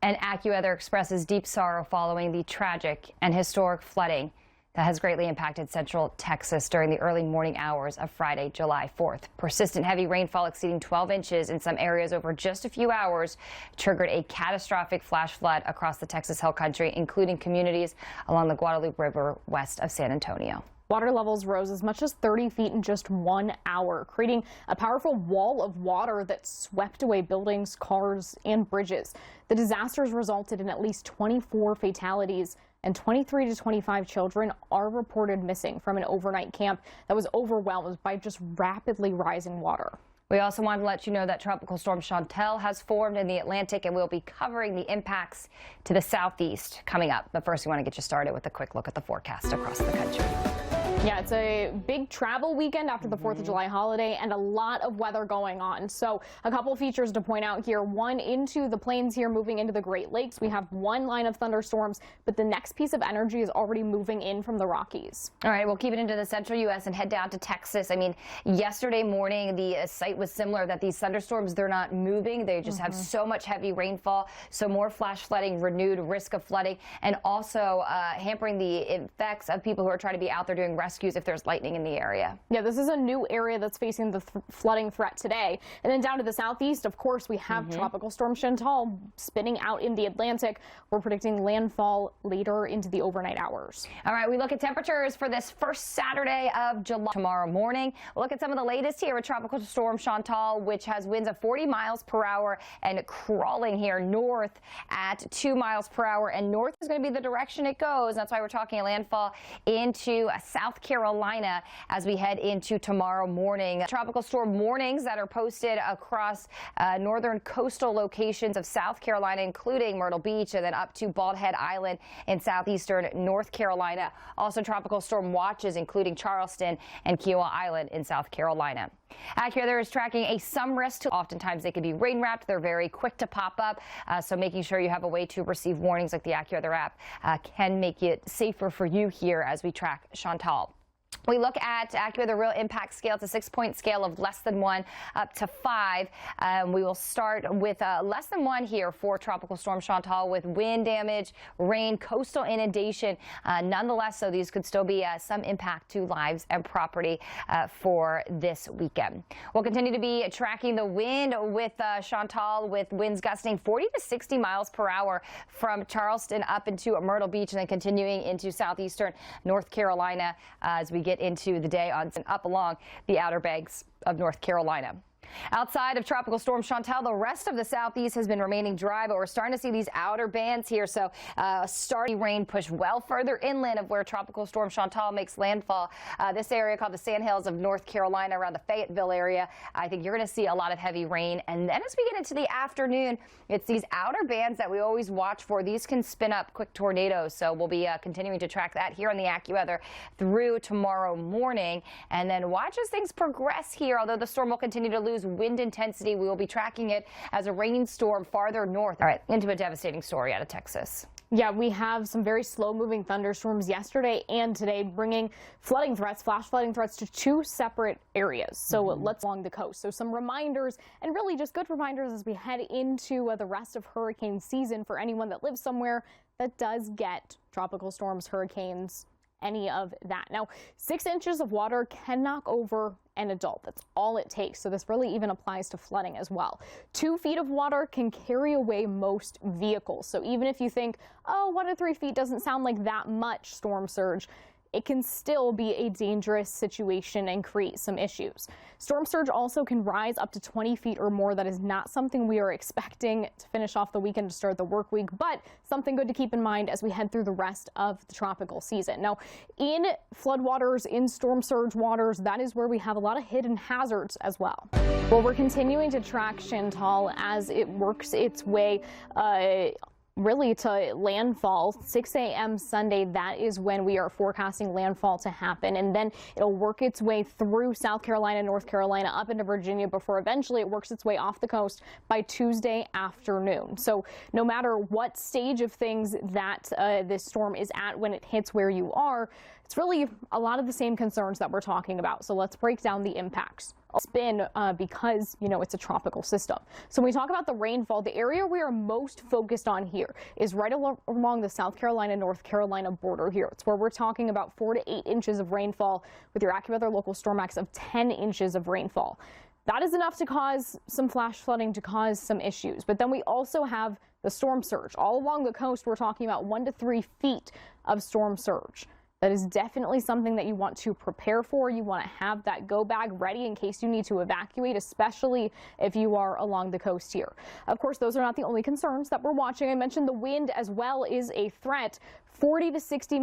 And AccuWeather expresses deep sorrow following the tragic and historic flooding that has greatly impacted central Texas during the early morning hours of Friday, July 4th. Persistent heavy rainfall exceeding 12 inches in some areas over just a few hours triggered a catastrophic flash flood across the Texas Hill Country, including communities along the Guadalupe River west of San Antonio. Water levels rose as much as 30 feet in just 1 hour, creating a powerful wall of water that swept away buildings, cars, and bridges. The disasters resulted in at least 24 fatalities, and 23 to 25 children are reported missing from an overnight camp that was overwhelmed by just rapidly rising water. We also wanted to let you know that Tropical Storm Chantal has formed in the Atlantic, and we'll be covering the impacts to the southeast coming up. But first, we want to get you started with a quick look at the forecast across the country. Yeah, it's a big travel weekend after the 4th of July holiday and a lot of weather going on. So a couple features to point out here. One, into the plains here, moving into the Great Lakes. We have one line of thunderstorms, but the next piece of energy is already moving in from the Rockies. All right, we'll keep it into the central U.S. and head down to Texas. I mean, yesterday morning, the site was similar, that these thunderstorms, they're not moving. They just have so much heavy rainfall. So more flash flooding, renewed risk of flooding, and also hampering the effects of people who are trying to be out there doing rescues if there's lightning in the area. Yeah, this is a new area that's facing the flooding threat today. And then down to the southeast, of course, we have Tropical Storm Chantal spinning out in the Atlantic. We're predicting landfall later into the overnight hours. All right, we look at temperatures for this first Saturday of July tomorrow morning. We'll look at some of the latest here with Tropical Storm Chantal, which has winds of 40 miles per hour and crawling here north at 2 miles per hour. And north is going to be the direction it goes. That's why we're talking a landfall into South Carolina as we head into tomorrow morning. Tropical storm warnings that are posted across northern coastal locations of South Carolina, including Myrtle Beach and then up to Bald Head Island in southeastern North Carolina. Also tropical storm watches, including Charleston and Kiowa Island in South Carolina. AccuWeather is tracking a some risk. Oftentimes they can be rain wrapped. They're very quick to pop up. So making sure you have a way to receive warnings like the AccuWeather app can make it safer for you here as we track Chantal. We look at AccuWeather real impact scale. It's a 6-point scale of less than 1 up to 5. We will start with less than 1 here for Tropical Storm Chantal, with wind damage, rain, coastal inundation. Nonetheless, so these could still be some impact to lives and property for this weekend. We'll continue to be tracking the wind with Chantal, with winds gusting 40 to 60 miles per hour from Charleston up into Myrtle Beach and then continuing into southeastern North Carolina as we get into the day on and up along the Outer Banks of North Carolina. Outside of Tropical Storm Chantal, the rest of the southeast has been remaining dry, but we're starting to see these outer bands here. So starting rain push well further inland of where Tropical Storm Chantal makes landfall. This area called the Sandhills of North Carolina, around the Fayetteville area. I think you're going to see a lot of heavy rain. And then as we get into the afternoon, it's these outer bands that we always watch for. These can spin up quick tornadoes. So we'll be continuing to track that here on the AccuWeather through tomorrow morning. And then watch as things progress here. Although the storm will continue to lose wind intensity, we will be tracking it as a rainstorm farther north. All right, into a devastating story out of Texas. Yeah, we have some very slow-moving thunderstorms yesterday and today, bringing flooding threats, flash flooding threats to 2 separate areas. So let's along the coast. So some reminders, and really just good reminders as we head into the rest of hurricane season for anyone that lives somewhere that does get tropical storms, hurricanes, any of that. Now, 6 inches of water can knock over an adult. That's all it takes. So this really even applies to flooding as well. 2 feet of water can carry away most vehicles. So even if you think, oh, 1 to 3 feet doesn't sound like that much storm surge, it can still be a dangerous situation and create some issues. Storm surge also can rise up to 20 feet or more. That is not something we are expecting to finish off the weekend to start the work week, but something good to keep in mind as we head through the rest of the tropical season. Now, in floodwaters, in storm surge waters, that is where we have a lot of hidden hazards as well. Well, we're continuing to track Chantal as it works its way really to landfall. 6 a.m. Sunday, that is when we are forecasting landfall to happen, and then it'll work its way through South Carolina, North Carolina, up into Virginia before eventually it works its way off the coast by Tuesday afternoon. So no matter what stage of things that this storm is at when it hits where you are, it's It's really a lot of the same concerns that we're talking about. So let's break down the impacts. It's been because, it's a tropical system. So when we talk about the rainfall, the area we are most focused on here is right along the South Carolina-North Carolina border here. It's where we're talking about 4 to 8 inches of rainfall with your AccuWeather local storm max of 10 inches of rainfall. That is enough to cause some flash flooding, to cause some issues. But then we also have the storm surge. All along the coast, we're talking about 1 to 3 feet of storm surge. That is definitely something that you want to prepare for. You want to have that go bag ready in case you need to evacuate, especially if you are along the coast here. Of course, those are not the only concerns that we're watching. I mentioned the wind as well is a threat. 40 to 60